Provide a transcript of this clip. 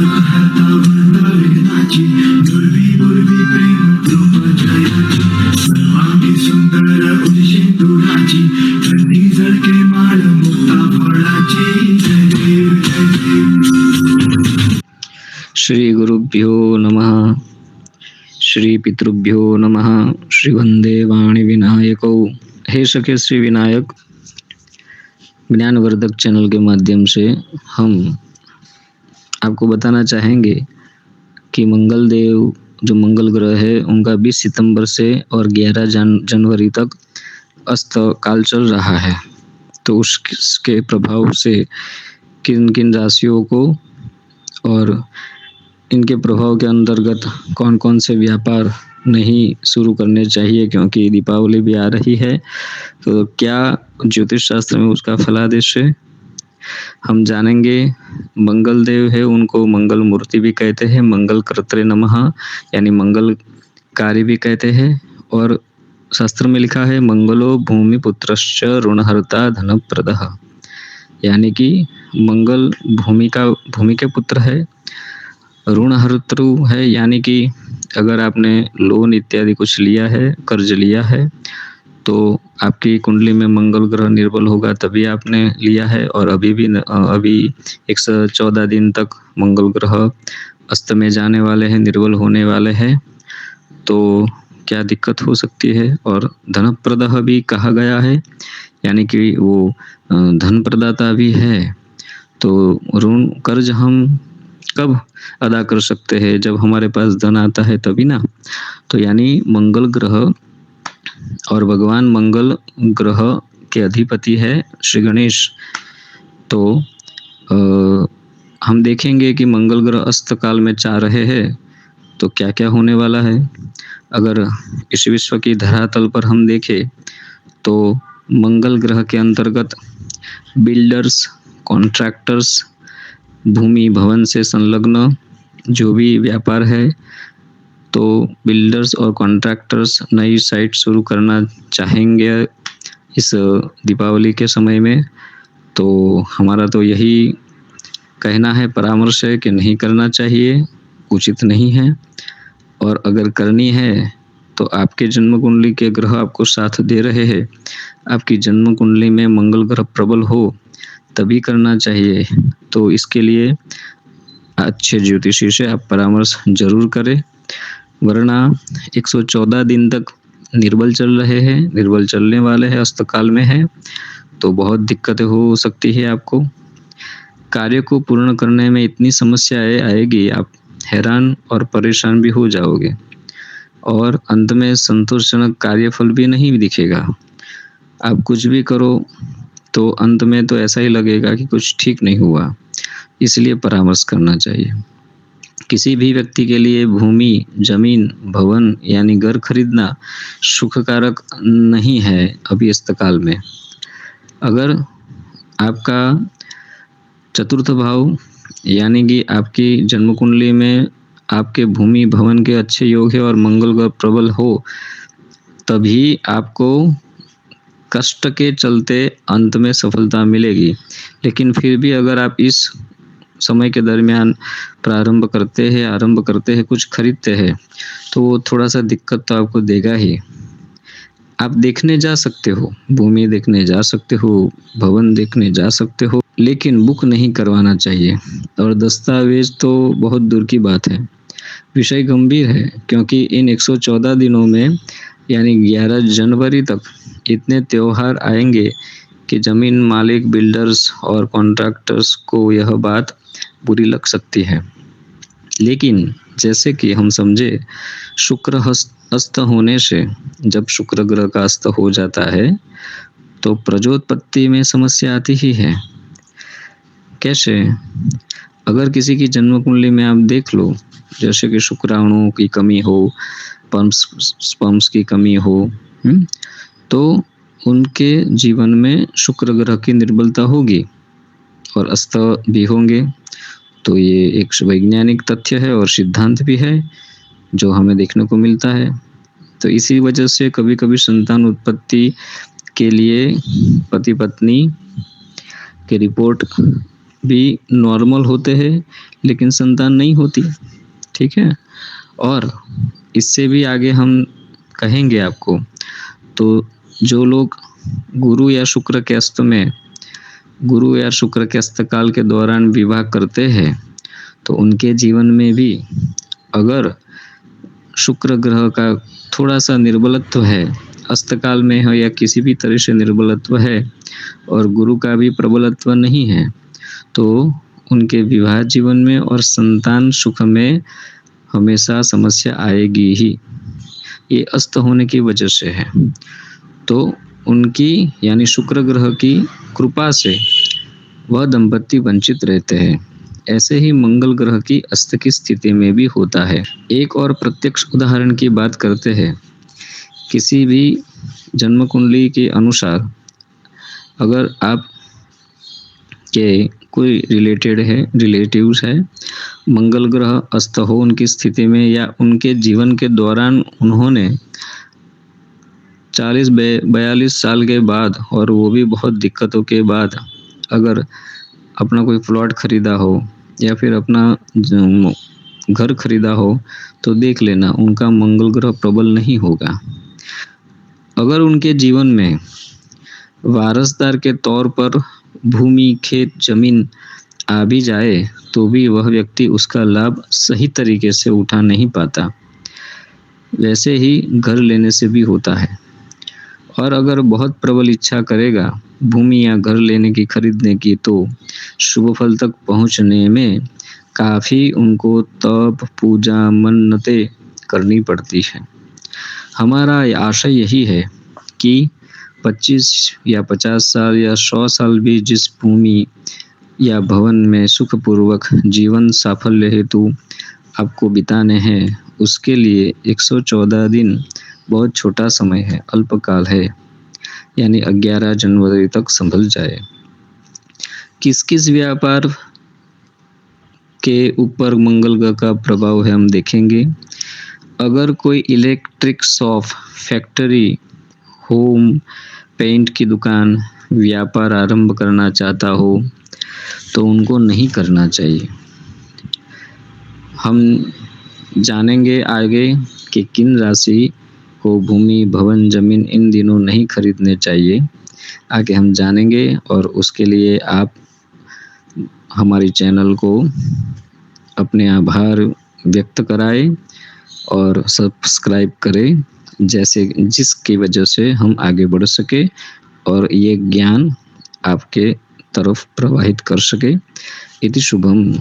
हरता भरता वेदनाची दुर्वी पूर्वी प्रेम रूप जयाची सर्वांगी सुंदर उदिशिंदुराची कंठी झळके माळ मुक्ता फळाची जय देव जय देव. श्री गुरुभ्यो नमः. श्री पितृभ्यो नमः. श्री वंदे वाणी विनायको. हे सके श्री विनायक, ज्ञानवर्धक चैनल के माध्यम से हम आपको बताना चाहेंगे कि मंगल देव जो मंगल ग्रह है उनका 20 सितंबर से और 11 जनवरी तक अस्त काल चल रहा है। तो उसके प्रभाव से किन किन राशियों को और इनके प्रभाव के अंतर्गत कौन कौन से व्यापार नहीं शुरू करने चाहिए, क्योंकि दीपावली भी आ रही है। तो क्या ज्योतिष शास्त्र में उसका फलादेश है, हम जानेंगे। मंगल देव है, उनको मंगल मूर्ति भी कहते हैं, मंगल कर्त्रे नमः यानी मंगलकारी भी कहते हैं। और शास्त्र में लिखा है मंगलो भूमि पुत्रश्च ऋणहर्ता धनप्रदः, यानी कि मंगल भूमि के पुत्र है, ऋणहर्तृ है, यानी कि अगर आपने लोन इत्यादि कुछ लिया है, कर्ज लिया है, तो आपकी कुंडली में मंगल ग्रह निर्बल होगा तभी आपने लिया है। और अभी 114 दिन तक मंगल ग्रह अस्त में जाने वाले हैं, निर्बल होने वाले हैं। तो क्या दिक्कत हो सकती है। और धनप्रदः भी कहा गया है, यानी कि वो धन प्रदाता भी है। तो ऋण कर्ज हम कब अदा कर सकते हैं, जब हमारे पास धन आता है तभी ना। तो यानी मंगल ग्रह और भगवान मंगल ग्रह के अधिपति है श्री गणेश। तो हम देखेंगे कि मंगल ग्रह अस्त काल में जा रहे हैं तो क्या क्या होने वाला है। अगर इस विश्व की धरातल पर हम देखें तो मंगल ग्रह के अंतर्गत बिल्डर्स, कॉन्ट्रैक्टर्स, भूमि भवन से संलग्न जो भी व्यापार है, तो बिल्डर्स और कॉन्ट्रैक्टर्स नई साइट शुरू करना चाहेंगे इस दीपावली के समय में। तो हमारा तो यही कहना है, परामर्श है कि नहीं करना चाहिए, उचित नहीं है। और अगर करनी है तो आपके जन्म कुंडली के ग्रह आपको साथ दे रहे हैं, आपकी जन्म कुंडली में मंगल ग्रह प्रबल हो तभी करना चाहिए। तो इसके लिए अच्छे ज्योतिषी से आप परामर्श जरूर करें, वरना 114 दिन तक निर्बल चल रहे हैं, निर्बल चलने वाले हैं, अस्तकाल में है, तो बहुत दिक्कतें हो सकती है। आपको कार्य को पूर्ण करने में इतनी समस्याएं आएगी, आप हैरान और परेशान भी हो जाओगे और अंत में संतोषजनक कार्यफल भी नहीं दिखेगा। आप कुछ भी करो तो अंत में तो ऐसा ही लगेगा कि कुछ ठीक नहीं हुआ, इसलिए परामर्श करना चाहिए। किसी भी व्यक्ति के लिए भूमि, जमीन, भवन यानी घर खरीदना सुखकारक नहीं है अभी इस्तकाल में। अगर आपका चतुर्थ भाव यानी कि आपकी जन्म कुंडली में आपके भूमि भवन के अच्छे योग है और मंगल ग्रह प्रबल हो, तभी आपको कष्ट के चलते अंत में सफलता मिलेगी। लेकिन फिर भी अगर आप इस समय के दरमियान आरंभ करते हैं, कुछ खरीदते हैं, तो वो थोड़ा सा दिक्कत तो आपको देगा ही। आप देखने जा सकते हो, भूमि देखने जा सकते हो, भवन देखने जा सकते हो, लेकिन बुक नहीं करवाना चाहिए। और दस्तावेज तो बहुत दूर की बात है। विषय गंभीर है, क्योंकि इन 114 दिनों में यानी 11 जनवरी तक इतने त्योहार आएंगे कि जमीन मालिक, बिल्डर्स और कॉन्ट्रैक्टर्स को यह बात बुरी लग सकती है। लेकिन जैसे कि हम समझे, शुक्र अस्त होने से, जब शुक्र ग्रह का अस्त हो जाता है तो प्रजोत्पत्ति में समस्या आती ही है। कैसे? अगर किसी की जन्म कुंडली में आप देख लो, जैसे कि शुक्राणुओं की कमी हो, स्पर्म्स की कमी हो, तो उनके जीवन में शुक्र ग्रह की निर्बलता होगी और अस्त भी होंगे। तो ये एक वैज्ञानिक तथ्य है और सिद्धांत भी है जो हमें देखने को मिलता है। तो इसी वजह से कभी कभी संतान उत्पत्ति के लिए पति पत्नी की रिपोर्ट भी नॉर्मल होते हैं, लेकिन संतान नहीं होती, ठीक है? और इससे भी आगे हम कहेंगे आपको, तो जो लोग गुरु या शुक्र के अस्त में गुरु या शुक्र के अस्तकाल के दौरान विवाह करते हैं, तो उनके जीवन में भी अगर शुक्र ग्रह का थोड़ा-सा निर्बलत्व है, अस्तकाल में हो या किसी भी तरह से निर्बलत्व है और गुरु का भी प्रबलत्व नहीं है, तो उनके विवाह जीवन में और संतान सुख में हमेशा समस्या आएगी ही। ये अस्त होने की वजह से है। तो उनकी यानी शुक्र ग्रह की कृपा से वह दंपति वंचित रहते हैं। ऐसे ही मंगल ग्रह की अस्त की स्थिति में भी होता है। एक और प्रत्यक्ष उदाहरण की बात करते हैं। किसी भी जन्म कुंडली के अनुसार अगर आप के कोई रिलेटिव्स है, मंगल ग्रह अस्त हो उनकी स्थिति में या उनके जीवन के दौरान उन्होंने 40-42 साल के बाद, और वो भी बहुत दिक्कतों के बाद, अगर अपना कोई प्लॉट खरीदा हो या फिर अपना घर खरीदा हो, तो देख लेना उनका मंगल ग्रह प्रबल नहीं होगा। अगर उनके जीवन में वारसदार के तौर पर भूमि, खेत, जमीन आ भी जाए, तो भी वह व्यक्ति उसका लाभ सही तरीके से उठा नहीं पाता। वैसे ही घर लेने से भी होता है। और अगर बहुत प्रबल इच्छा करेगा भूमि या घर लेने की, खरीदने की, तो शुभ फल तक पहुंचने में काफ़ी उनको तप, पूजा, मन्नतें करनी पड़ती है। हमारा आशय यही है कि 25 या 50 साल या 100 साल भी जिस भूमि या भवन में सुखपूर्वक जीवन साफल्य हेतु आपको बिताने हैं, उसके लिए 114 दिन बहुत छोटा समय है, अल्पकाल है, यानी 11 जनवरी तक संभल जाए। किस किस व्यापार के ऊपर मंगल ग्रह का प्रभाव है हम देखेंगे। अगर कोई electric shop, factory, home, paint की दुकान, व्यापार आरंभ करना चाहता हो, तो उनको नहीं करना चाहिए। हम जानेंगे आगे कि किन राशि को भूमि, भवन, जमीन इन दिनों नहीं खरीदने चाहिए। आगे हम जानेंगे, और उसके लिए आप हमारे चैनल को अपने आभार व्यक्त कराएं और सब्सक्राइब करें, जिसकी वजह से हम आगे बढ़ सके और ये ज्ञान आपके तरफ प्रवाहित कर सके। इति शुभम।